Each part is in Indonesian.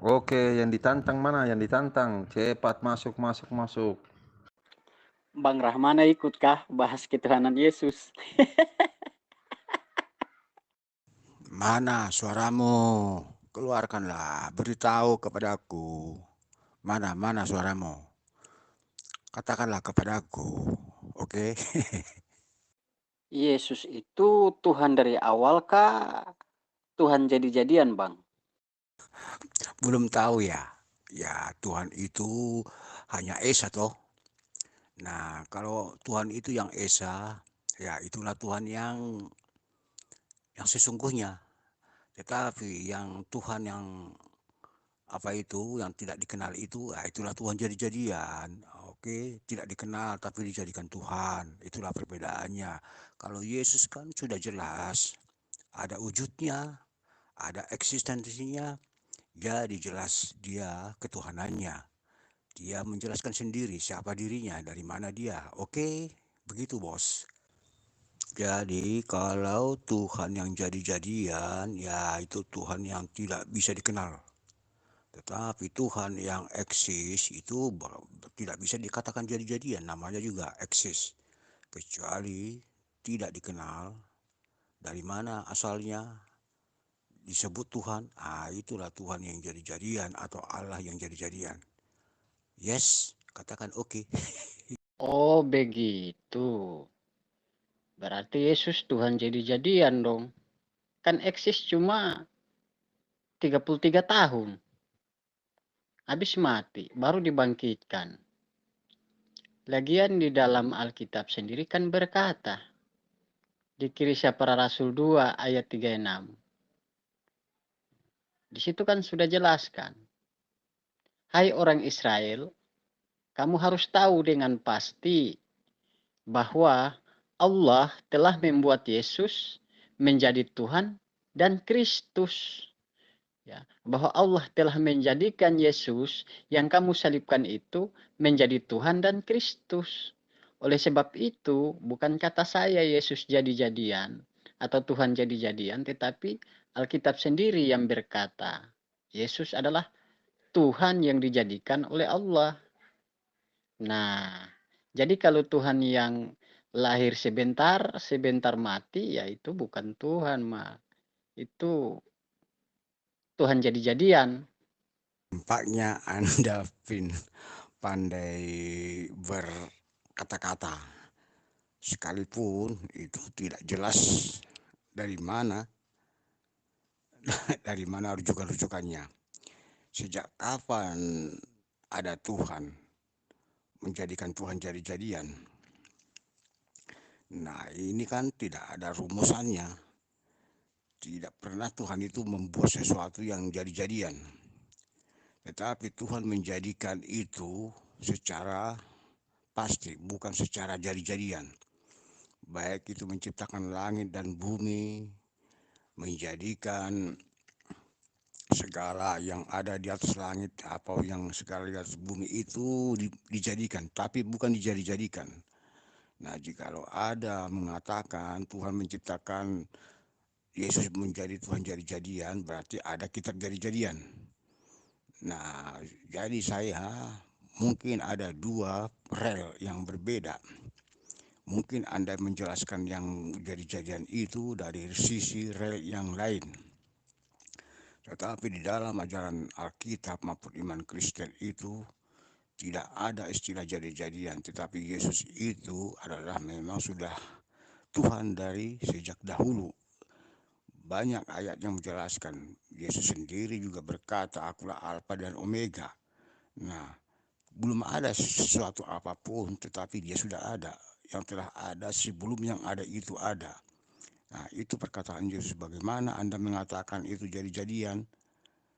Oke, yang ditantang mana? Yang ditantang. Cepat masuk, masuk, masuk. Bang Rahmana ikutkah bahas ketuhanan Yesus? Mana suaramu? Keluarkanlah, beritahu kepadaku. Mana suaramu? Katakanlah kepadaku, oke? Yesus itu Tuhan dari awal kah? Tuhan jadi-jadian, Bang? Belum tahu ya? Ya, Tuhan itu hanya Esa toh. Nah, kalau Tuhan itu yang Esa, ya itulah Tuhan yang sesungguhnya. Tetapi yang Tuhan yang apa itu yang tidak dikenal itu, itulah Tuhan jadi-jadian. Oke, tidak dikenal tapi dijadikan Tuhan. Itulah perbedaannya. Kalau Yesus kan sudah jelas, ada wujudnya, ada eksistensinya, jadi jelas dia ketuhanannya. Dia menjelaskan sendiri siapa dirinya, dari mana dia. Oke, begitu bos. Jadi kalau Tuhan yang jadi-jadian, ya itu Tuhan yang tidak bisa dikenal. Tetapi Tuhan yang eksis itu tidak bisa dikatakan jadi-jadian, namanya juga eksis. Kecuali tidak dikenal dari mana asalnya disebut Tuhan, itulah Tuhan yang jadi-jadian atau Allah yang jadi-jadian. Yes, katakan oke. Oh, begitu. Berarti Yesus Tuhan jadi-jadian dong. Kan eksis cuma 33 tahun. Habis mati, baru dibangkitkan. Lagian di dalam Alkitab sendiri kan berkata, di Kisah Para Rasul 2 ayat 36. Di situ kan sudah jelaskan. Hai orang Israel, kamu harus tahu dengan pasti bahwa Allah telah membuat Yesus menjadi Tuhan dan Kristus. Ya, bahwa Allah telah menjadikan Yesus yang kamu salibkan itu menjadi Tuhan dan Kristus. Oleh sebab itu, bukan kata saya Yesus jadi-jadian atau Tuhan jadi-jadian, tetapi Alkitab sendiri yang berkata, Yesus adalah Tuhan yang dijadikan oleh Allah. Nah, jadi kalau Tuhan yang lahir sebentar, sebentar mati, ya itu bukan Tuhan, mah. Itu Tuhan jadi-jadian. Tampaknya Anda pandai berkata-kata. Sekalipun itu tidak jelas dari mana dari mana rujukan-rujukannya. Sejak kapan ada Tuhan menjadikan Tuhan jadi-jadian? Nah, ini kan tidak ada rumusannya. Tidak pernah Tuhan itu membuat sesuatu yang jadi-jadian. Tetapi Tuhan menjadikan itu secara pasti, bukan secara jadi-jadian. Baik itu menciptakan langit dan bumi, menjadikan segala yang ada di atas langit atau yang segala di atas bumi itu dijadikan, tapi bukan dijadi-jadikan. Nah, jikalau ada mengatakan Tuhan menciptakan Yesus menjadi Tuhan jadi-jadian, berarti ada kitab jadi-jadian. Nah, jadi saya mungkin ada dua rel yang berbeda. Mungkin Anda menjelaskan yang jadi-jadian itu dari sisi rel yang lain. Tetapi di dalam ajaran Alkitab maupun iman Kristen itu tidak ada istilah jadi-jadian, tetapi Yesus itu adalah memang sudah Tuhan dari sejak dahulu. Banyak ayat yang menjelaskan. Yesus sendiri juga berkata, akulah Alfa dan Omega. Nah, belum ada sesuatu apapun, tetapi dia sudah ada. Yang telah ada sebelum yang ada itu ada. Nah, itu perkataan Yesus. Bagaimana Anda mengatakan itu jadi-jadian?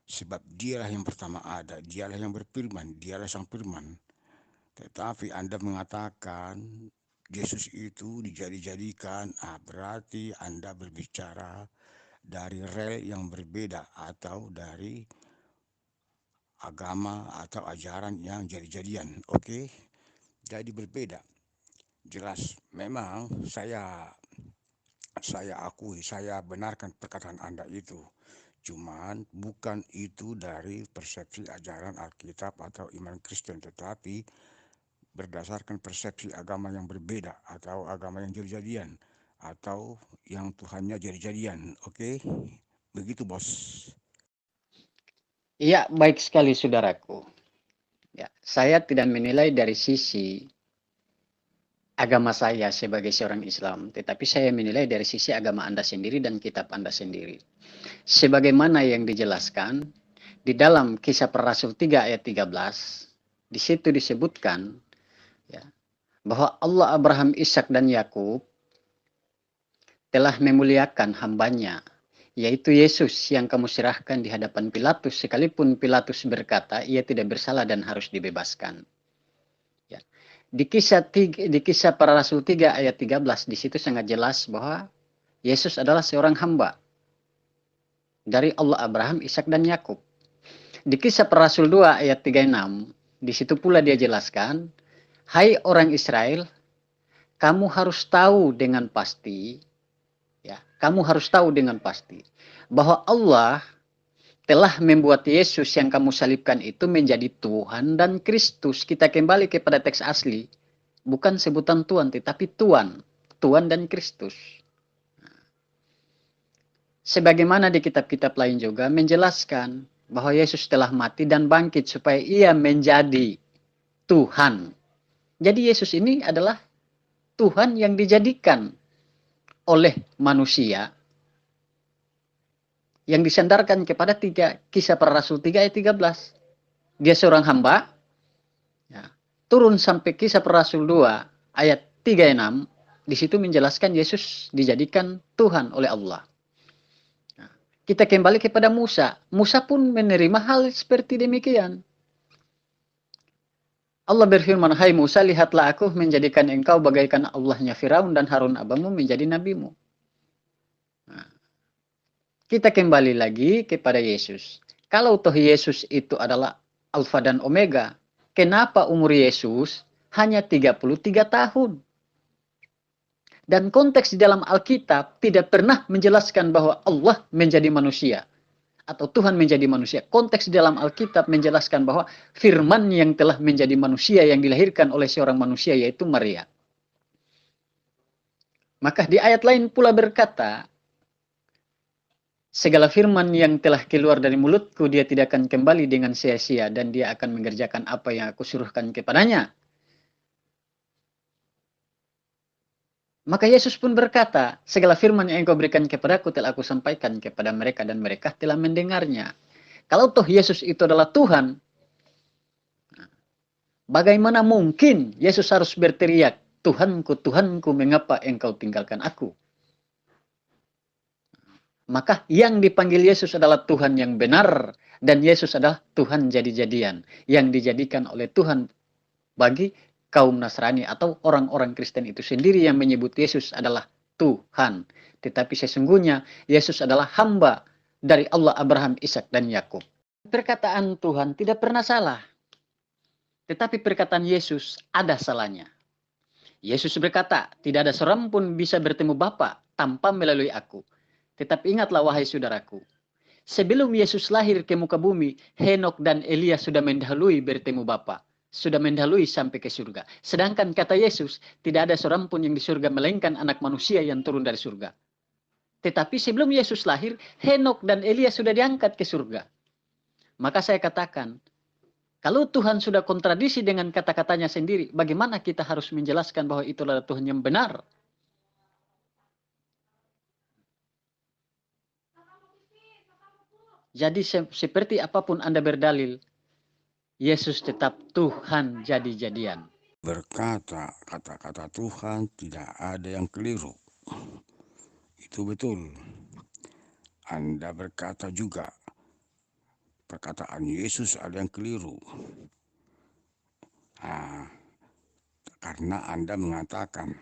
Sebab dialah yang pertama ada, dialah yang berfirman, dialah sang firman. Tetapi Anda mengatakan Yesus itu dijadi-jadikan, berarti Anda berbicara dari rel yang berbeda atau dari agama atau ajaran yang jadi-jadian. Oke, jadi berbeda. Jelas, memang saya akui, saya benarkan perkataan Anda itu. Cuman bukan itu dari persepsi ajaran Alkitab atau iman Kristen, tetapi berdasarkan persepsi agama yang berbeda atau agama yang jadi-jadian atau yang Tuhannya jadi-jadian. Oke, begitu bos. Iya, baik sekali saudaraku. Ya, saya tidak menilai dari sisi agama saya sebagai seorang Islam, tetapi saya menilai dari sisi agama Anda sendiri dan kitab Anda sendiri. Sebagaimana yang dijelaskan di dalam Kisah Para Rasul 3 ayat 13, di situ disebutkan ya, bahwa Allah Abraham, Ishak dan Yakub telah memuliakan hambanya, yaitu Yesus yang kamu serahkan di hadapan Pilatus, sekalipun Pilatus berkata ia tidak bersalah dan harus dibebaskan. Ya. Di kisah Para Rasul 3 ayat 13, di situ sangat jelas bahwa Yesus adalah seorang hamba dari Allah Abraham, Ishak dan Yakub. Di Kisah Para Rasul 2 ayat 36, di situ pula dia jelaskan, hai orang Israel, kamu harus tahu dengan pasti, ya, kamu harus tahu dengan pasti bahwa Allah telah membuat Yesus yang kamu salibkan itu menjadi Tuhan dan Kristus. Kita kembali kepada teks asli, bukan sebutan Tuhan, tetapi Tuhan, Tuhan dan Kristus. Sebagaimana di kitab-kitab lain juga menjelaskan bahwa Yesus telah mati dan bangkit supaya ia menjadi Tuhan. Jadi Yesus ini adalah Tuhan yang dijadikan oleh manusia, yang disandarkan kepada Kisah Para Rasul 3 ayat 13. Dia seorang hamba, ya, turun sampai Kisah Para Rasul 2 ayat 36, di situ menjelaskan Yesus dijadikan Tuhan oleh Allah. Nah, kita kembali kepada Musa. Musa pun menerima hal seperti demikian. Allah berfirman, hai Musa, lihatlah aku menjadikan engkau bagaikan Allahnya Firaun dan Harun abangmu menjadi nabimu. Nah, kita kembali lagi kepada Yesus. Kalau toh Yesus itu adalah Alfa dan Omega, kenapa umur Yesus hanya 33 tahun? Dan konteks di dalam Alkitab tidak pernah menjelaskan bahwa Allah menjadi manusia atau Tuhan menjadi manusia. Konteks di dalam Alkitab menjelaskan bahwa firman yang telah menjadi manusia yang dilahirkan oleh seorang manusia yaitu Maria. Maka di ayat lain pula berkata, segala firman yang telah keluar dari mulutku dia tidak akan kembali dengan sia-sia dan dia akan mengerjakan apa yang aku suruhkan kepadanya. Maka Yesus pun berkata, segala firman yang engkau berikan kepadaku telah aku sampaikan kepada mereka dan mereka telah mendengarnya. Kalau toh Yesus itu adalah Tuhan, bagaimana mungkin Yesus harus berteriak, Tuhanku, Tuhanku, mengapa engkau tinggalkan aku? Maka yang dipanggil Yesus adalah Tuhan yang benar, dan Yesus adalah Tuhan jadi-jadian, yang dijadikan oleh Tuhan bagi kaum Nasrani atau orang-orang Kristen itu sendiri yang menyebut Yesus adalah Tuhan. Tetapi sesungguhnya Yesus adalah hamba dari Allah Abraham, Ishak dan Yakub. Perkataan Tuhan tidak pernah salah. Tetapi perkataan Yesus ada salahnya. Yesus berkata, tidak ada seorang pun bisa bertemu Bapa tanpa melalui aku. Tetapi ingatlah wahai saudaraku, sebelum Yesus lahir ke muka bumi, Henok dan Elia sudah mendahului bertemu Bapa. Sudah mendahului sampai ke surga. Sedangkan kata Yesus, tidak ada seorang pun yang di surga melainkan anak manusia yang turun dari surga. Tetapi sebelum Yesus lahir, Henok dan Elia sudah diangkat ke surga. Maka saya katakan, kalau Tuhan sudah kontradiksi dengan kata-katanya sendiri, bagaimana kita harus menjelaskan bahwa itu adalah Tuhan yang benar? Jadi seperti apapun Anda berdalil, Yesus tetap Tuhan jadi-jadian. Berkata kata-kata Tuhan tidak ada yang keliru. Itu betul. Anda berkata juga perkataan Yesus ada yang keliru. Karena Anda mengatakan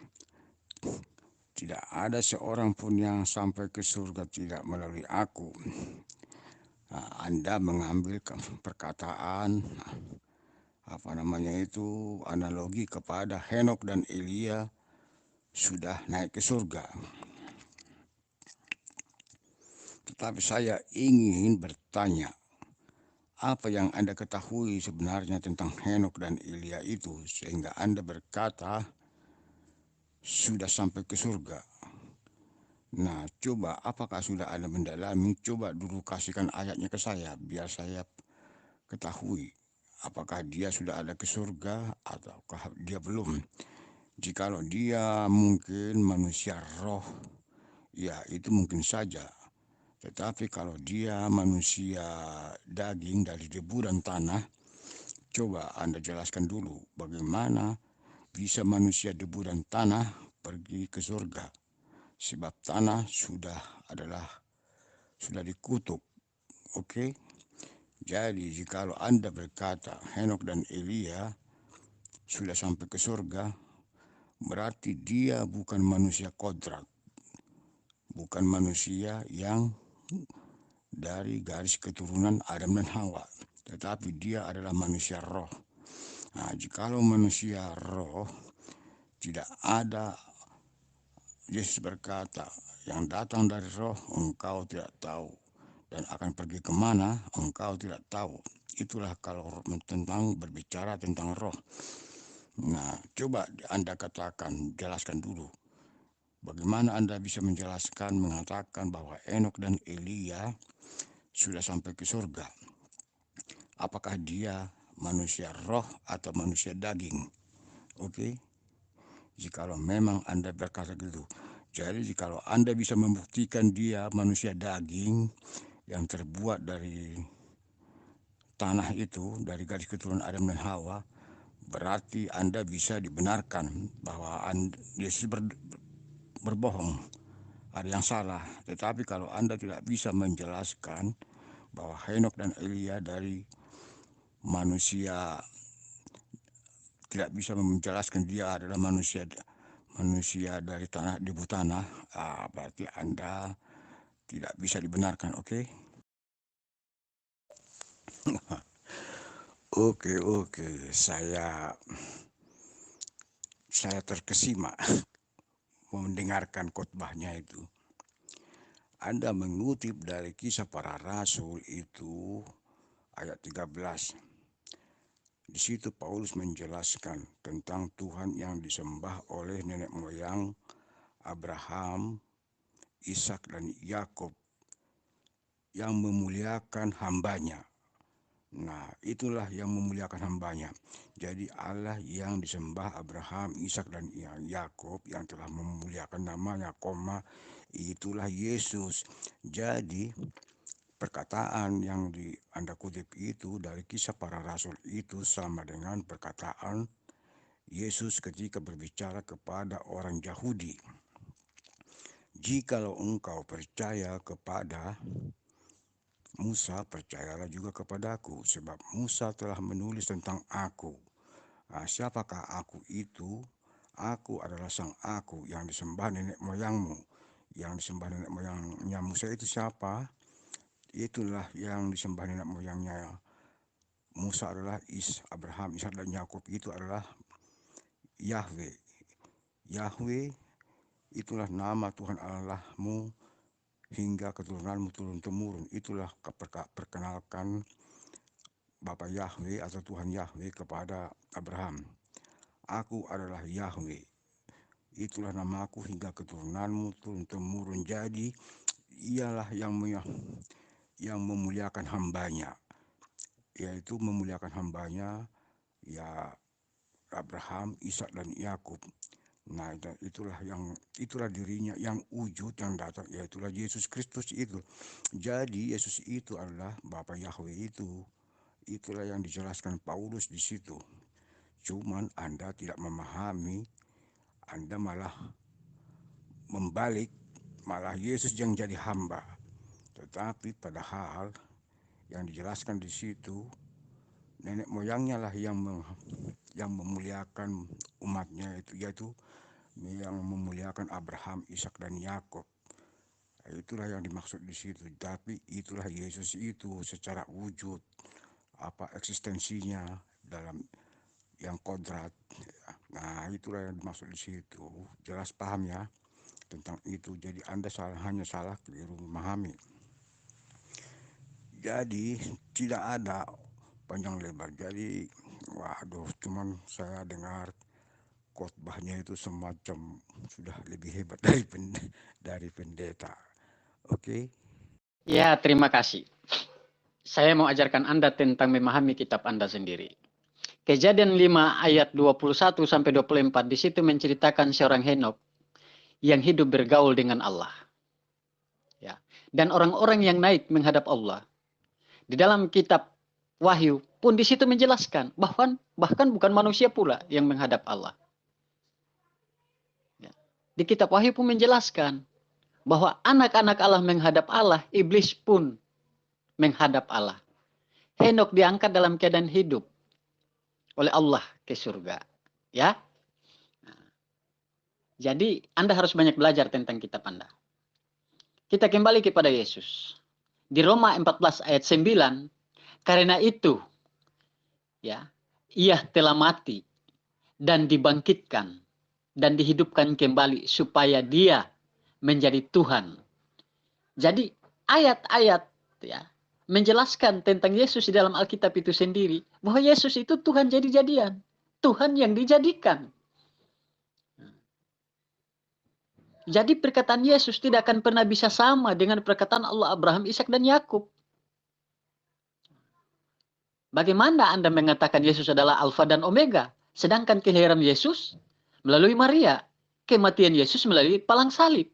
tidak ada seorang pun yang sampai ke surga tidak melalui aku. Anda mengambil perkataan analogi kepada Henok dan Elia sudah naik ke surga. Tetapi saya ingin bertanya, apa yang Anda ketahui sebenarnya tentang Henokh dan Elia itu sehingga Anda berkata sudah sampai ke surga? Nah, coba apakah sudah Anda mendalami? Coba dulu kasihkan ayatnya ke saya biar saya ketahui apakah dia sudah ada ke surga ataukah dia belum. Jikalau dia mungkin manusia roh, ya itu mungkin saja. Tetapi kalau dia manusia daging dari debu dan tanah, coba Anda jelaskan dulu bagaimana bisa manusia debu dan tanah pergi ke surga. Sebab tanah sudah dikutuk. Oke? Jadi jikalau Anda berkata Henokh dan Elia sudah sampai ke surga, berarti dia bukan manusia kodrat, bukan manusia yang dari garis keturunan Adam dan Hawa, tetapi dia adalah manusia roh. Nah, jikalau manusia roh, tidak ada, Yesus berkata, yang datang dari roh engkau tidak tahu, dan akan pergi kemana engkau tidak tahu. Itulah kalau tentang berbicara tentang roh. Nah, coba Anda katakan, jelaskan dulu. Bagaimana Anda bisa menjelaskan, mengatakan bahwa Henokh dan Elia sudah sampai ke surga? Apakah dia manusia roh atau manusia daging? Oke? Jikalau memang Anda berkata gitu. Jadi jikalau Anda bisa membuktikan dia manusia daging yang terbuat dari tanah itu, dari garis keturunan Adam dan Hawa, berarti Anda bisa dibenarkan bahwa Yesus berbohong, ada yang salah. Tetapi kalau Anda tidak bisa menjelaskan bahwa Henokh dan Elia dari manusia, tidak bisa menjelaskan dia adalah manusia dari tanah, debu tanah, berarti Anda tidak bisa dibenarkan. Oke? Oke, saya terkesima mendengarkan khotbahnya itu. Anda mengutip dari Kisah Para Rasul itu ayat 13. Di situ Paulus menjelaskan tentang Tuhan yang disembah oleh nenek moyang Abraham, Ishak dan Yakub yang memuliakan hambanya. Nah, itulah yang memuliakan hambanya. Jadi Allah yang disembah Abraham, Ishak dan Yakub yang telah memuliakan namanya, itulah Yesus. Jadi perkataan yang Anda kutip itu dari Kisah Para Rasul itu sama dengan perkataan Yesus ketika berbicara kepada orang Yahudi. Jikalau engkau percaya kepada Musa, percayalah juga kepadaku, sebab Musa telah menulis tentang aku. Nah, siapakah aku itu? Aku adalah sang aku yang disembah nenek moyangmu. Yang disembah nenek moyangnya Musa itu siapa? Itulah yang disembah nenek moyangnya Musa adalah Abraham, Ishak dan Yakub, itu adalah Yahweh. Yahweh itulah nama Tuhan Allahmu hingga keturunanmu turun-temurun. Itulah perkenalkan Bapa Yahweh atau Tuhan Yahweh kepada Abraham. Aku adalah Yahweh. Itulah namaku hingga keturunanmu turun-temurun. Jadi ialah yang memuliakan hambanya, yaitu memuliakan hambanya ya Abraham, Ishak dan Yakub. Nah, itulah dirinya yang wujud yang datang, yaitulah Yesus Kristus itu. Jadi Yesus itu adalah Bapa Yahweh itu. Itulah yang dijelaskan Paulus di situ. Cuman Anda tidak memahami, Anda malah membalik, malah Yesus yang jadi hamba. Tetapi padahal yang dijelaskan di situ, nenek moyangnya lah yang memuliakan umatnya itu, yaitu yang memuliakan Abraham, Ishak dan Yakub. Itulah yang dimaksud di situ. Tapi itulah Yesus itu secara wujud, apa eksistensinya dalam yang kodrat. Nah, itulah yang dimaksud di situ. Jelas paham ya tentang itu. Jadi Anda hanya salah keliru memahami. Jadi tidak ada panjang lebar. Jadi waduh, cuman saya dengar khotbahnya itu semacam sudah lebih hebat dari pendeta. Oke. Ya, terima kasih. Saya mau ajarkan Anda tentang memahami kitab Anda sendiri. Kejadian 5 ayat 21 sampai 24 di situ menceritakan seorang Henok yang hidup bergaul dengan Allah. Ya. Dan orang-orang yang naik menghadap Allah. Di dalam kitab Wahyu pun di situ menjelaskan bahkan bukan manusia pula yang menghadap Allah. Ya. Di kitab Wahyu pun menjelaskan bahwa anak-anak Allah menghadap Allah, iblis pun menghadap Allah. Henok diangkat dalam keadaan hidup oleh Allah ke surga. Ya. Jadi Anda harus banyak belajar tentang kitab Anda. Kita kembali kepada Yesus. Di Roma 14 ayat 9, karena itu ya, ia telah mati dan dibangkitkan dan dihidupkan kembali supaya dia menjadi Tuhan. Jadi ayat-ayat ya menjelaskan tentang Yesus di dalam Alkitab itu sendiri bahwa Yesus itu Tuhan jadi-jadian, Tuhan yang dijadikan. Jadi perkataan Yesus tidak akan pernah bisa sama dengan perkataan Allah Abraham, Ishak dan Yakub. Bagaimana Anda mengatakan Yesus adalah Alfa dan Omega, sedangkan kelahiran Yesus melalui Maria, kematian Yesus melalui palang salib.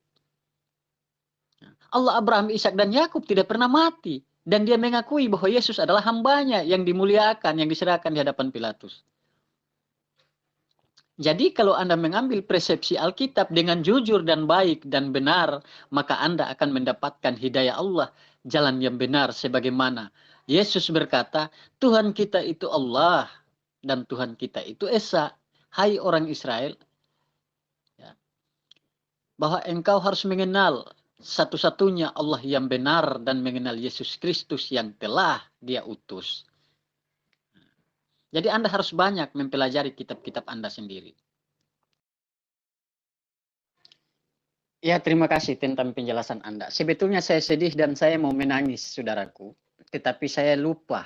Allah Abraham, Ishak dan Yakub tidak pernah mati, dan dia mengakui bahwa Yesus adalah hambanya yang dimuliakan, yang diserahkan di hadapan Pilatus. Jadi kalau Anda mengambil persepsi Alkitab dengan jujur dan baik dan benar, maka Anda akan mendapatkan hidayah Allah, jalan yang benar sebagaimana Yesus berkata, Tuhan kita itu Allah dan Tuhan kita itu Esa. Hai orang Israel, ya, bahwa engkau harus mengenal satu-satunya Allah yang benar dan mengenal Yesus Kristus yang telah Dia utus. Jadi Anda harus banyak mempelajari kitab-kitab Anda sendiri. Ya, terima kasih tentang penjelasan Anda. Sebetulnya saya sedih dan saya mau menangis, saudaraku. Tetapi saya lupa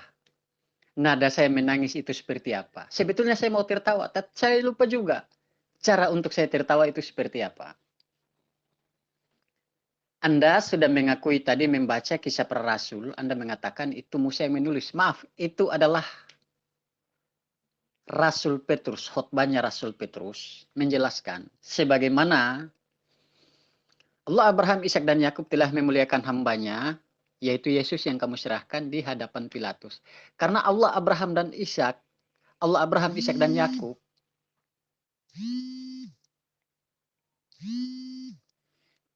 nada saya menangis itu seperti apa. Sebetulnya saya mau tertawa, tapi saya lupa juga cara untuk saya tertawa itu seperti apa. Anda sudah mengakui tadi membaca Kisah Para Rasul, Anda mengatakan itu Musa yang menulis. Maaf, itu adalah Rasul Petrus, khotbahnya Rasul Petrus menjelaskan sebagaimana Allah Abraham, Ishak dan Yakub telah memuliakan hambanya, yaitu Yesus yang kamu serahkan di hadapan Pilatus. Karena Allah Abraham dan Ishak, Allah Abraham, Ishak dan Yakub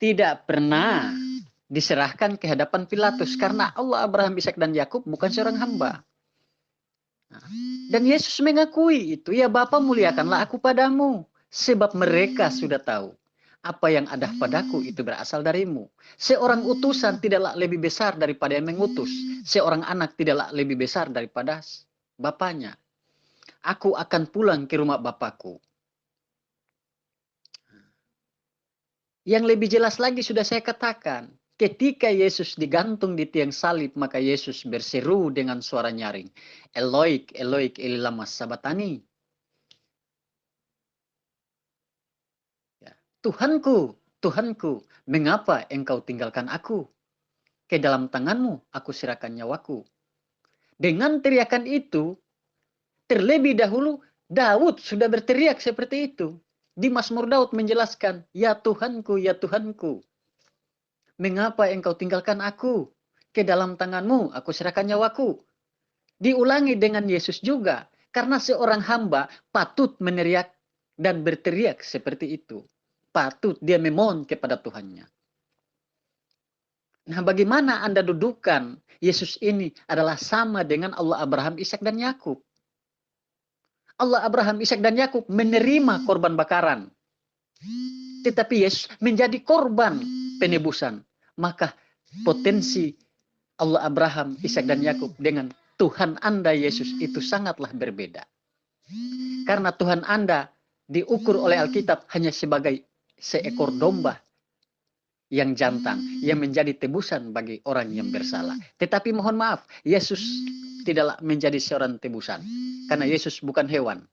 tidak pernah diserahkan ke hadapan Pilatus karena Allah Abraham, Ishak dan Yakub bukan seorang hamba. Dan Yesus mengakui itu, ya Bapa muliakanlah aku padamu, sebab mereka sudah tahu apa yang ada padaku itu berasal darimu. Seorang utusan tidaklah lebih besar daripada yang mengutus. Seorang anak tidaklah lebih besar daripada bapaknya. Aku akan pulang ke rumah Bapakku. Yang lebih jelas lagi sudah saya katakan. Ketika Yesus digantung di tiang salib, maka Yesus berseru dengan suara nyaring. Eloik, Eloik, eli lama sabatani. Ya. Tuhanku, Tuhanku, mengapa engkau tinggalkan aku? Ke dalam tanganmu aku serahkan nyawaku. Dengan teriakan itu, terlebih dahulu Daud sudah berteriak seperti itu. Di Mazmur Daud menjelaskan, ya Tuhanku, ya Tuhanku. Mengapa engkau tinggalkan aku? Ke dalam tanganmu aku serahkan nyawaku. Diulangi dengan Yesus juga. Karena seorang hamba patut meneriak dan berteriak seperti itu. Patut dia memohon kepada Tuhannya. Nah, bagaimana Anda dudukkan Yesus ini adalah sama dengan Allah Abraham, Ishak dan Yakub. Allah Abraham, Ishak dan Yakub menerima korban bakaran. Tetapi Yesus menjadi korban penebusan. Maka potensi Allah Abraham, Ishak dan Yakub dengan Tuhan Anda Yesus itu sangatlah berbeda. Karena Tuhan Anda diukur oleh Alkitab hanya sebagai seekor domba yang jantan yang menjadi tebusan bagi orang yang bersalah. Tetapi mohon maaf, Yesus tidaklah menjadi seorang tebusan karena Yesus bukan hewan.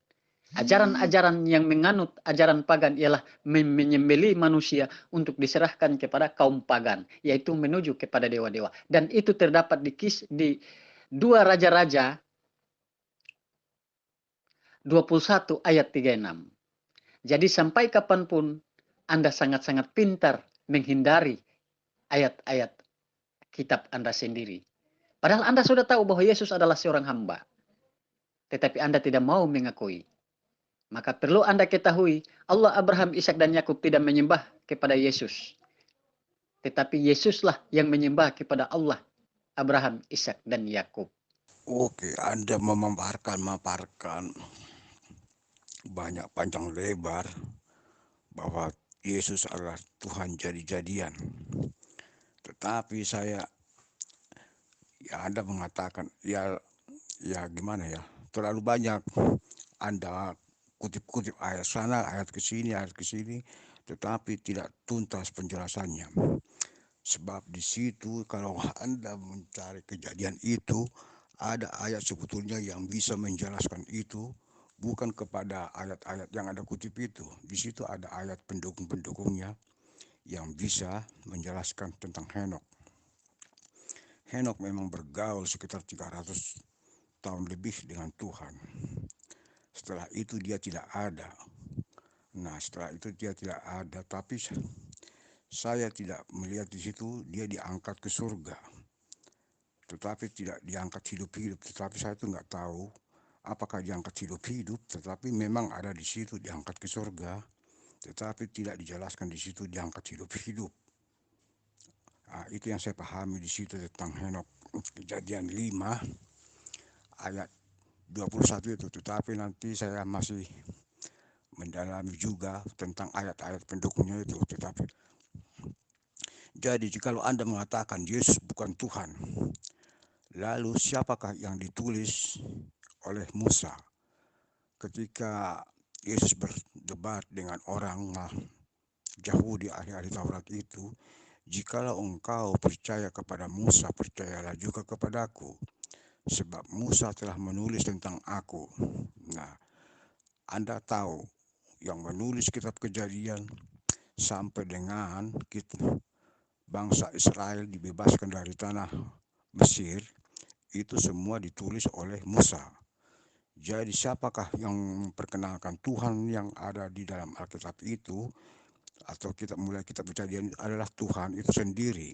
Ajaran-ajaran yang menganut ajaran pagan ialah menyembelih manusia untuk diserahkan kepada kaum pagan, yaitu menuju kepada dewa-dewa. Dan itu terdapat di 2 Raja-Raja 21 ayat 36. Jadi sampai kapanpun Anda sangat-sangat pintar menghindari ayat-ayat kitab Anda sendiri. Padahal Anda sudah tahu bahwa Yesus adalah seorang hamba. Tetapi Anda tidak mau mengakui. Maka perlu Anda ketahui, Allah, Abraham, Ishak, dan Yakub tidak menyembah kepada Yesus. Tetapi Yesuslah yang menyembah kepada Allah, Abraham, Ishak, dan Yakub. Oke, Anda memaparkan banyak panjang lebar bahwa Yesus adalah Tuhan jadi-jadian. Tetapi Anda mengatakan, ya gimana ya, terlalu banyak Anda kutip-kutip ayat sana, ayat ke sini, tetapi tidak tuntas penjelasannya. Sebab di situ kalau Anda mencari kejadian itu, ada ayat sebetulnya yang bisa menjelaskan itu, bukan kepada ayat-ayat yang Anda kutip itu. Di situ ada ayat pendukung-pendukungnya yang bisa menjelaskan tentang Henok. Henok memang bergaul sekitar 300 tahun lebih dengan Tuhan. Setelah itu dia tidak ada. Nah, setelah itu dia tidak ada, tapi saya tidak melihat di situ dia diangkat ke surga. Tetapi tidak diangkat hidup-hidup. Tetapi saya itu nggak tahu apakah diangkat hidup-hidup, tetapi memang ada di situ diangkat ke surga. Tetapi tidak dijelaskan di situ diangkat hidup-hidup. Nah, itu yang saya pahami di situ tentang Henok. Kejadian 5 ayat 21 itu. Tetapi nanti saya masih mendalami juga tentang ayat-ayat pendukungnya itu. Jadi jikalau Anda mengatakan Yesus bukan Tuhan, lalu siapakah yang ditulis oleh Musa ketika Yesus berdebat dengan orang Yahudi ahli-ahli Taurat itu? Jikalau engkau percaya kepada Musa, percayalah juga kepadaku, sebab Musa telah menulis tentang aku. Nah, Anda tahu yang menulis kitab Kejadian sampai dengan bangsa Israel dibebaskan dari tanah Mesir, itu semua ditulis oleh Musa. Jadi siapakah yang memperkenalkan Tuhan yang ada di dalam Alkitab itu, atau mulai kitab Kejadian adalah Tuhan itu sendiri.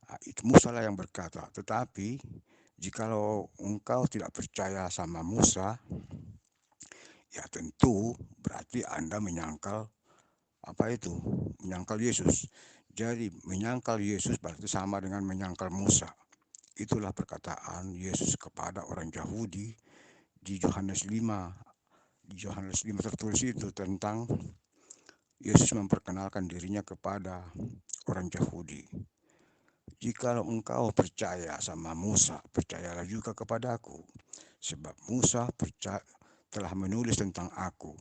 Nah, itu Musa lah yang berkata. Tetapi jikalau engkau tidak percaya sama Musa, ya tentu berarti Anda menyangkal menyangkal Yesus. Jadi menyangkal Yesus berarti sama dengan menyangkal Musa. Itulah perkataan Yesus kepada orang Yahudi di Yohanes 5. Di Yohanes 5 tertulis itu tentang Yesus memperkenalkan dirinya kepada orang Yahudi. Jikalau engkau percaya sama Musa, percayalah juga kepadaku, sebab Musa telah menulis tentang aku.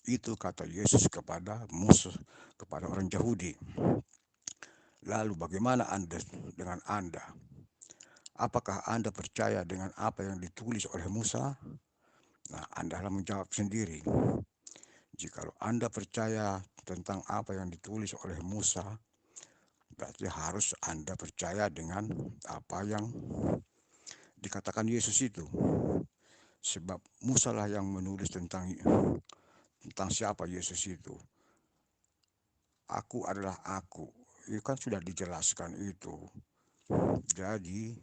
Itu kata Yesus kepada Musa, kepada orang Yahudi. Lalu bagaimana dengan Anda? Apakah Anda percaya dengan apa yang ditulis oleh Musa? Nah, Anda harus menjawab sendiri. Jikalau Anda percaya tentang apa yang ditulis oleh Musa, berarti harus Anda percaya dengan apa yang dikatakan Yesus itu. Sebab Musa lah yang menulis tentang siapa Yesus itu. Aku adalah aku. Itu kan sudah dijelaskan itu. Jadi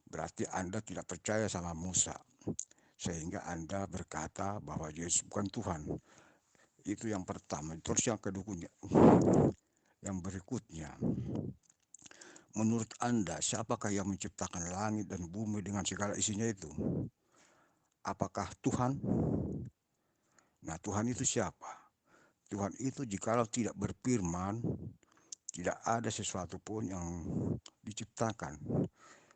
berarti Anda tidak percaya sama Musa, sehingga Anda berkata bahwa Yesus bukan Tuhan. Itu yang pertama. Terus yang kedua, yang berikutnya, menurut Anda siapakah yang menciptakan langit dan bumi dengan segala isinya itu? Apakah Tuhan? Nah, Tuhan itu siapa? Tuhan itu jikalau tidak berfirman, tidak ada sesuatu pun yang diciptakan.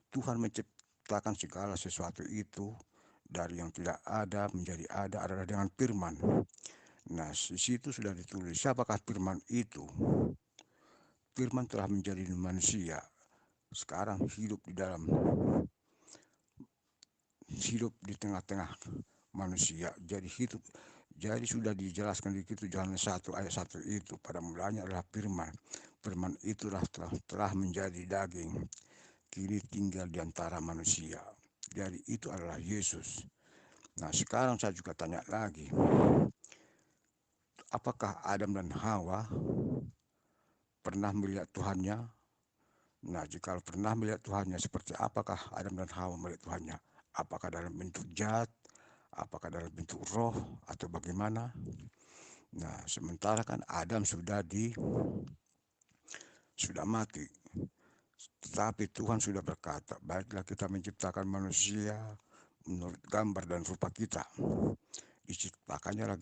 Tuhan menciptakan segala sesuatu itu dari yang tidak ada menjadi ada adalah dengan firman. Nah, di situ sudah ditulis siapakah firman itu. Firman telah menjadi manusia. Sekarang hidup di tengah-tengah manusia. Jadi sudah dijelaskan di situ Yohanes 1 ayat 1 itu. Pada mulanya adalah firman. Firman itulah telah menjadi daging. Kini tinggal di antara manusia. Jadi itu adalah Yesus. Nah sekarang saya juga tanya lagi. Apakah Adam dan Hawa pernah melihat Tuhannya? Nah jika pernah melihat Tuhannya, seperti apakah Adam dan Hawa melihat Tuhannya? Apakah dalam bentuk zat? Apakah dalam bentuk roh? Atau bagaimana? Nah sementara kan Adam sudah mati. Tetapi Tuhan sudah berkata, baiklah kita menciptakan manusia menurut gambar dan rupa kita. Diciptakannya lah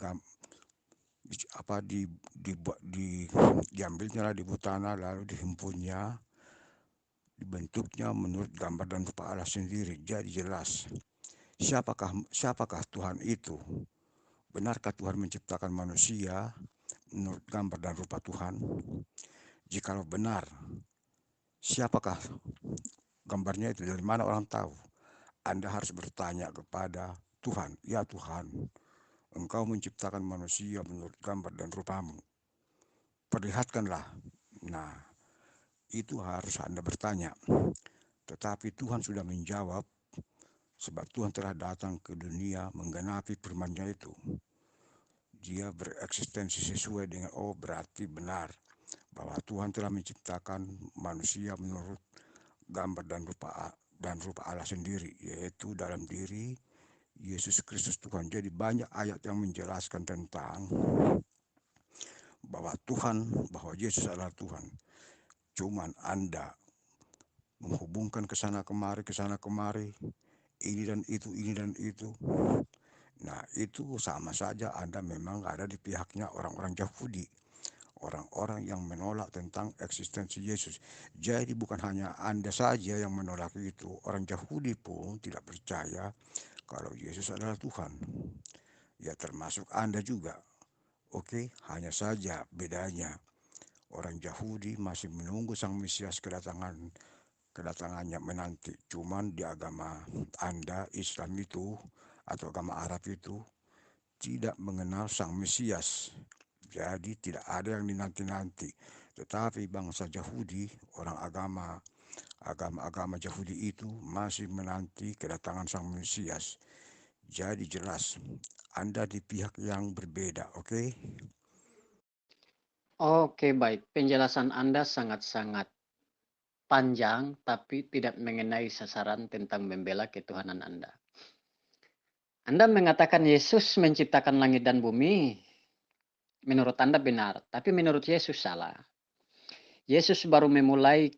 diambilnya lah di tanah, lalu dihimpunnya, dibentuknya menurut gambar dan rupa Allah sendiri. Jadi jelas siapakah Tuhan itu? Benarkah Tuhan menciptakan manusia menurut gambar dan rupa Tuhan? Jikalau benar, siapakah gambarnya itu? Dari mana orang tahu? Anda harus bertanya kepada Tuhan. Ya Tuhan, Engkau menciptakan manusia menurut gambar dan rupamu. Perlihatkanlah. Nah, itu harus Anda bertanya. Tetapi Tuhan sudah menjawab, sebab Tuhan telah datang ke dunia menggenapi firman-Nya itu. Dia bereksistensi sesuai dengan berarti benar bahwa Tuhan telah menciptakan manusia menurut gambar dan rupa Allah sendiri, yaitu dalam diri Yesus Kristus Tuhan. Jadi banyak ayat yang menjelaskan tentang bahwa Yesus adalah Tuhan. Cuman Anda menghubungkan ke sana kemari, ini dan itu. Nah itu sama saja Anda memang ada di pihaknya orang-orang Yahudi. Orang-orang yang menolak tentang eksistensi Yesus. Jadi bukan hanya Anda saja yang menolak itu. Orang Yahudi pun tidak percaya kalau Yesus adalah Tuhan. Ya termasuk Anda juga. Oke, hanya saja bedanya orang Yahudi masih menunggu Sang Mesias kedatangannya menanti. Cuman di agama Anda, Islam itu atau agama Arab itu tidak mengenal Sang Mesias. Jadi tidak ada yang dinanti-nanti. Tetapi bangsa Yahudi, orang agama Yahudi itu masih menanti kedatangan Sang Mesias. Jadi jelas Anda di pihak yang berbeda, oke? Oke, baik. Penjelasan Anda sangat-sangat panjang, tapi tidak mengenai sasaran tentang membela ketuhanan Anda. Anda mengatakan Yesus menciptakan langit dan bumi. Menurut Anda benar, tapi menurut Yesus salah. Yesus baru memulai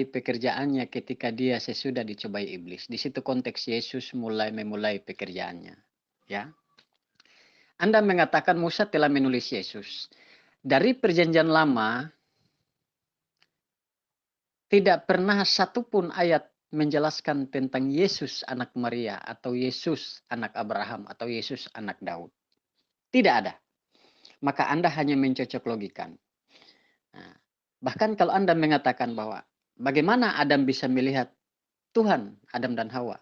pekerjaannya ketika dia sesudah dicobai iblis. Di situ konteks Yesus memulai pekerjaannya. Ya. Anda mengatakan Musa telah menulis Yesus. Dari perjanjian lama, tidak pernah satupun ayat menjelaskan tentang Yesus anak Maria, atau Yesus anak Abraham, atau Yesus anak Daud. Tidak ada. Maka Anda hanya mencocok logikan. Nah, bahkan kalau Anda mengatakan bahwa bagaimana Adam bisa melihat Tuhan, Adam dan Hawa?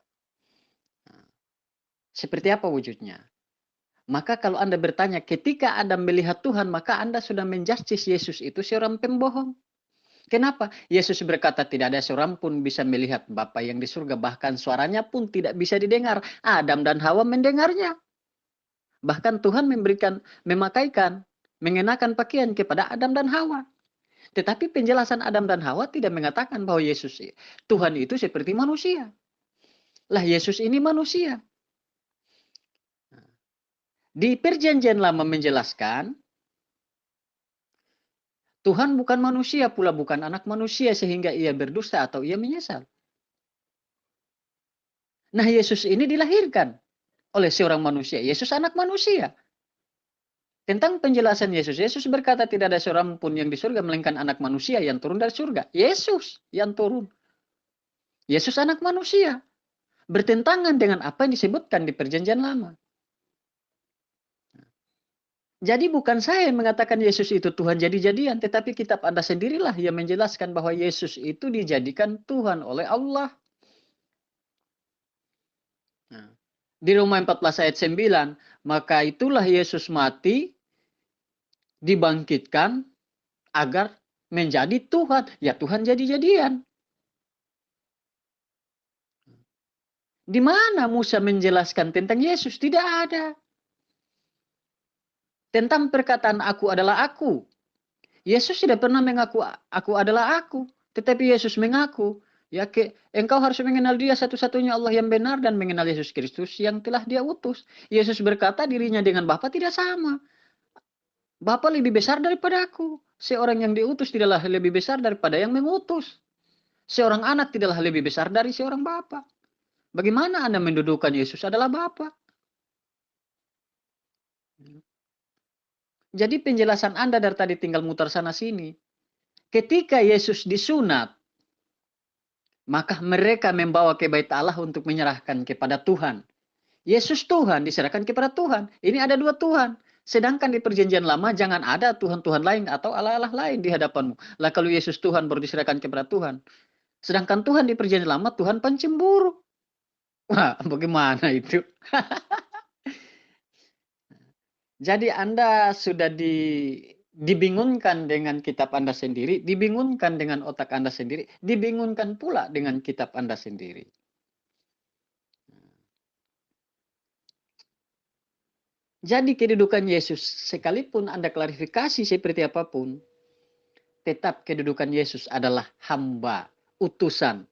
Nah, seperti apa wujudnya? Maka kalau Anda bertanya ketika Adam melihat Tuhan, maka Anda sudah menjustis Yesus itu seorang pembohong. Kenapa? Yesus berkata tidak ada seorang pun bisa melihat Bapa yang di surga. Bahkan suaranya pun tidak bisa didengar. Adam dan Hawa mendengarnya. Bahkan Tuhan mengenakan pakaian kepada Adam dan Hawa. Tetapi penjelasan Adam dan Hawa tidak mengatakan bahwa Tuhan itu seperti manusia. Lah Yesus ini manusia. Di perjanjian lama menjelaskan Tuhan bukan manusia, pula bukan anak manusia sehingga ia berdusta atau ia menyesal. Nah Yesus ini dilahirkan oleh seorang manusia. Yesus anak manusia. Tentang penjelasan Yesus, Yesus berkata tidak ada seorang pun yang di surga melainkan anak manusia yang turun dari surga. Yesus yang turun. Yesus anak manusia. Bertentangan dengan apa yang disebutkan di perjanjian lama. Jadi bukan saya yang mengatakan Yesus itu Tuhan jadi-jadian, tetapi kitab Anda sendirilah yang menjelaskan bahwa Yesus itu dijadikan Tuhan oleh Allah. Nah, di Roma 14 ayat 9, maka itulah Yesus mati, dibangkitkan, agar menjadi Tuhan. Ya Tuhan jadi-jadian. Di mana Musa menjelaskan tentang Yesus? Tidak ada. Tentang perkataan aku adalah aku. Yesus tidak pernah mengaku aku adalah aku. Tetapi Yesus mengaku. Ya, engkau harus mengenal dia satu-satunya Allah yang benar dan mengenal Yesus Kristus yang telah dia utus. Yesus berkata dirinya dengan Bapa tidak sama. Bapa lebih besar daripada aku. Seorang yang diutus tidaklah lebih besar daripada yang mengutus. Seorang anak tidaklah lebih besar dari seorang bapa. Bagaimana Anda mendudukan Yesus adalah Bapa? Jadi penjelasan Anda dari tadi tinggal mutar sana sini. Ketika Yesus disunat, maka mereka membawa ke bait Allah untuk menyerahkan kepada Tuhan. Yesus Tuhan diserahkan kepada Tuhan. Ini ada dua Tuhan. Sedangkan di perjanjian lama jangan ada Tuhan-Tuhan lain atau Allah-Allah lain di hadapanmu. Lah kalau Yesus Tuhan baru diserahkan kepada Tuhan. Sedangkan Tuhan di perjanjian lama Tuhan pencemburu. Wah, bagaimana itu? Jadi Anda sudah dibingungkan dengan kitab Anda sendiri, dibingungkan dengan otak Anda sendiri, dibingungkan pula dengan kitab Anda sendiri. Jadi kedudukan Yesus, sekalipun Anda klarifikasi seperti apapun, tetap kedudukan Yesus adalah hamba, utusan.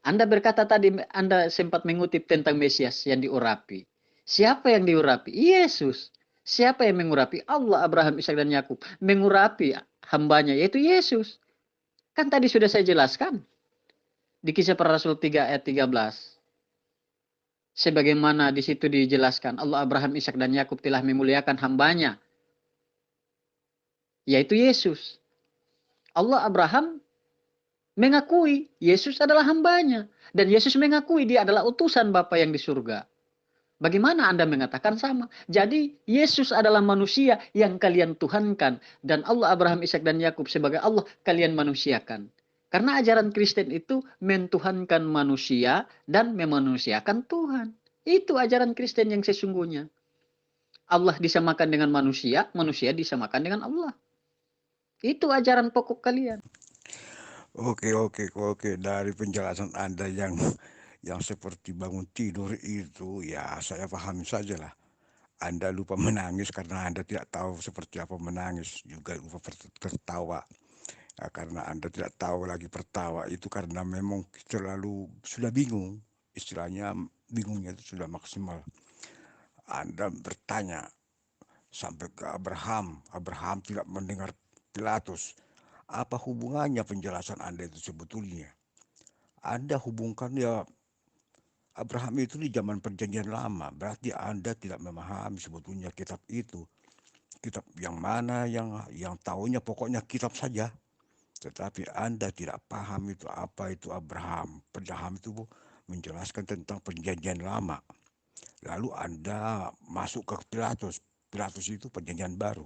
Anda berkata tadi, Anda sempat mengutip tentang Mesias yang diurapi. Siapa yang diurapi? Yesus. Siapa yang mengurapi? Allah, Abraham, Ishak dan Yakub. Mengurapi hambanya, yaitu Yesus. Kan tadi sudah saya jelaskan. Di Kisah Para Rasul 3 ayat 13. Sebagaimana di situ dijelaskan, Allah, Abraham, Ishak dan Yakub telah memuliakan hambanya, yaitu Yesus. Allah, Abraham mengakui Yesus adalah hambanya. Dan Yesus mengakui dia adalah utusan Bapa yang di surga. Bagaimana Anda mengatakan sama? Jadi Yesus adalah manusia yang kalian tuhankan. Dan Allah, Abraham, Ishak dan Yakub sebagai Allah kalian manusiakan. Karena ajaran Kristen itu mentuhankan manusia dan memanusiakan Tuhan. Itu ajaran Kristen yang sesungguhnya. Allah disamakan dengan manusia, manusia disamakan dengan Allah. Itu ajaran pokok kalian. Oke. Dari penjelasan Anda yang seperti bangun tidur itu, ya saya pahami sajalah. Anda lupa menangis karena Anda tidak tahu seperti apa menangis, juga lupa tertawa. Ya, karena Anda tidak tahu lagi tertawa itu karena memang terlalu sudah bingung. Istilahnya bingungnya itu sudah maksimal. Anda bertanya sampai ke Abraham. Abraham tidak mendengar Pilatus. Apa hubungannya penjelasan Anda itu sebetulnya? Anda hubungkan ya Abraham itu di zaman perjanjian lama. Berarti Anda tidak memahami sebetulnya kitab itu. Kitab yang mana yang tahunya pokoknya kitab saja. Tetapi Anda tidak paham itu apa itu Abraham. Abraham itu menjelaskan tentang perjanjian lama. Lalu Anda masuk ke Pilatus. Pilatus itu perjanjian baru.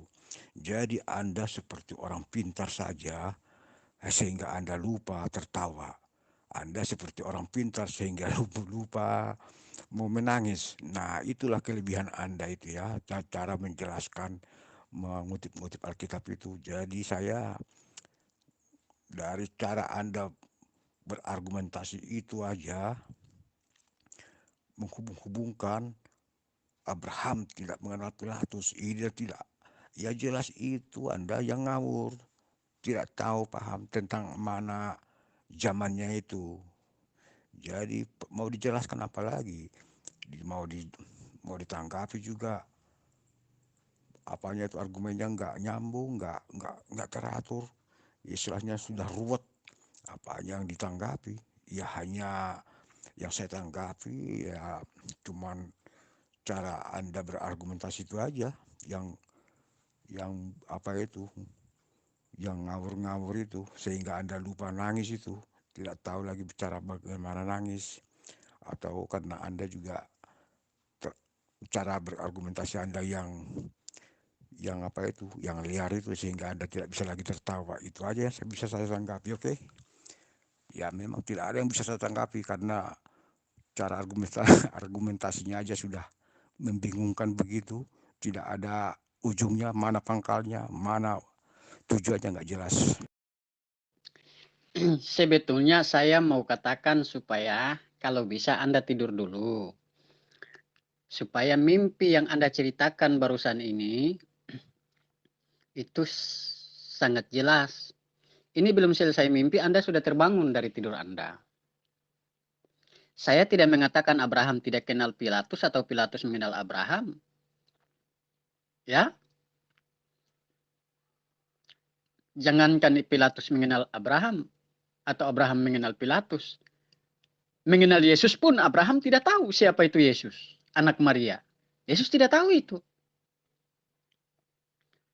Jadi Anda seperti orang pintar saja sehingga Anda lupa tertawa. Anda seperti orang pintar sehingga lupa mau menangis. Nah, itulah kelebihan Anda itu ya, cara menjelaskan, mengutip-ngutip Alkitab itu. Jadi saya dari cara Anda berargumentasi itu aja menghubung-hubungkan Abraham tidak mengenal Pilatus, ini tidak. Ya jelas itu Anda yang ngawur, tidak tahu paham tentang mana zamannya itu. Jadi mau dijelaskan apa lagi? Mau ditanggapi juga apanya itu argumennya nggak nyambung, nggak teratur. Istilahnya sudah ruwet. Apa yang ditanggapi? Ya hanya yang saya tanggapi ya cuman cara Anda berargumentasi itu aja yang apa itu yang ngawur-ngawur itu sehingga Anda lupa nangis itu, tidak tahu lagi bicara bagaimana nangis, atau karena Anda juga cara berargumentasi Anda yang yang apa itu, yang liar itu, sehingga Anda tidak bisa lagi tertawa. Itu aja yang bisa saya tanggapi, oke? Ya memang tidak ada yang bisa saya tanggapi karena cara argumentasinya aja sudah membingungkan begitu, tidak ada ujungnya, mana pangkalnya, mana tujuannya, nggak jelas. Sebetulnya saya mau katakan supaya kalau bisa Anda tidur dulu. Supaya mimpi yang Anda ceritakan barusan ini itu sangat jelas. Ini belum selesai mimpi, Anda sudah terbangun dari tidur Anda. Saya tidak mengatakan Abraham tidak kenal Pilatus atau Pilatus mengenal Abraham. Ya, jangankan Pilatus mengenal Abraham atau Abraham mengenal Pilatus. Mengenal Yesus pun Abraham tidak tahu siapa itu Yesus, anak Maria. Yesus tidak tahu itu.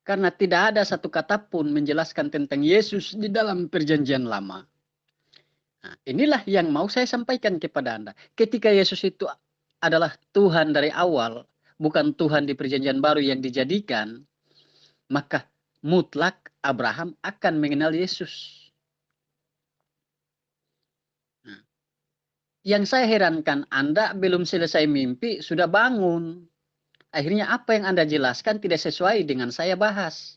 Karena tidak ada satu kata pun menjelaskan tentang Yesus di dalam perjanjian lama. Nah, inilah yang mau saya sampaikan kepada Anda. Ketika Yesus itu adalah Tuhan dari awal, bukan Tuhan di perjanjian baru yang dijadikan, maka mutlak Abraham akan mengenal Yesus. Nah, yang saya herankan, Anda belum selesai mimpi, sudah bangun. Akhirnya apa yang Anda jelaskan tidak sesuai dengan saya bahas.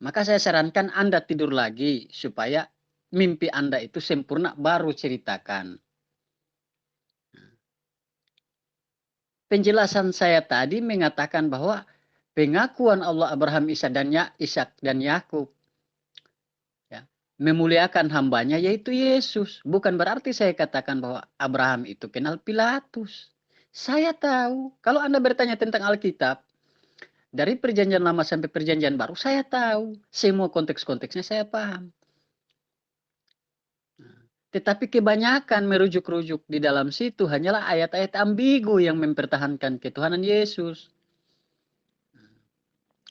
Maka saya sarankan Anda tidur lagi supaya mimpi Anda itu sempurna baru ceritakan. Penjelasan saya tadi mengatakan bahwa pengakuan Allah Abraham, Ishak dan Yakub ya, memuliakan hambanya yaitu Yesus. Bukan berarti saya katakan bahwa Abraham itu kenal Pilatus. Saya tahu. Kalau Anda bertanya tentang Alkitab, dari perjanjian lama sampai perjanjian baru, saya tahu. Semua konteks-konteksnya saya paham. Tetapi kebanyakan merujuk-rujuk di dalam situ hanyalah ayat-ayat ambigu yang mempertahankan ketuhanan Yesus.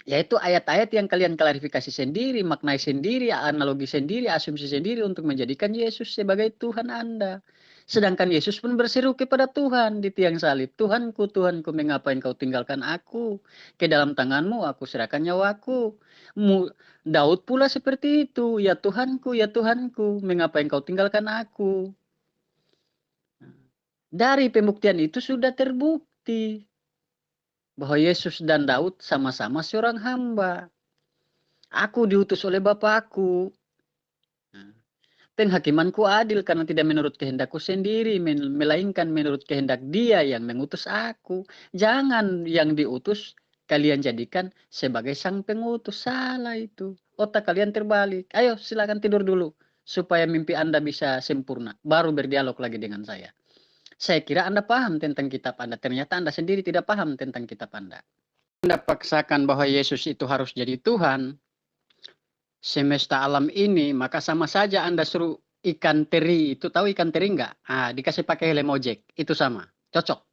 Yaitu ayat-ayat yang kalian klarifikasi sendiri, maknai sendiri, analogi sendiri, asumsi sendiri untuk menjadikan Yesus sebagai Tuhan Anda. Sedangkan Yesus pun berseru kepada Tuhan di tiang salib. Tuhanku, Tuhanku, mengapa engkau tinggalkan aku? Ke dalam tanganmu aku serahkan nyawaku. Daud pula seperti itu. Ya Tuhanku, mengapa engkau tinggalkan aku? Dari pembuktian itu sudah terbukti bahwa Yesus dan Daud sama-sama seorang hamba. Aku diutus oleh Bapakku. Penghakimanku adil karena tidak menurut kehendakku sendiri, melainkan menurut kehendak Dia yang mengutus aku. Jangan yang diutus kalian jadikan sebagai sang pengutus. Salah itu. Otak kalian terbalik. Ayo silakan tidur dulu supaya mimpi Anda bisa sempurna. Baru berdialog lagi dengan saya. Saya kira Anda paham tentang kitab Anda. Ternyata Anda sendiri tidak paham tentang kitab Anda. Anda paksakan bahwa Yesus itu harus jadi Tuhan semesta alam ini, maka sama saja Anda suruh ikan teri. Itu tahu ikan teri enggak? Dikasih pakai helm ojek. Itu sama. Cocok.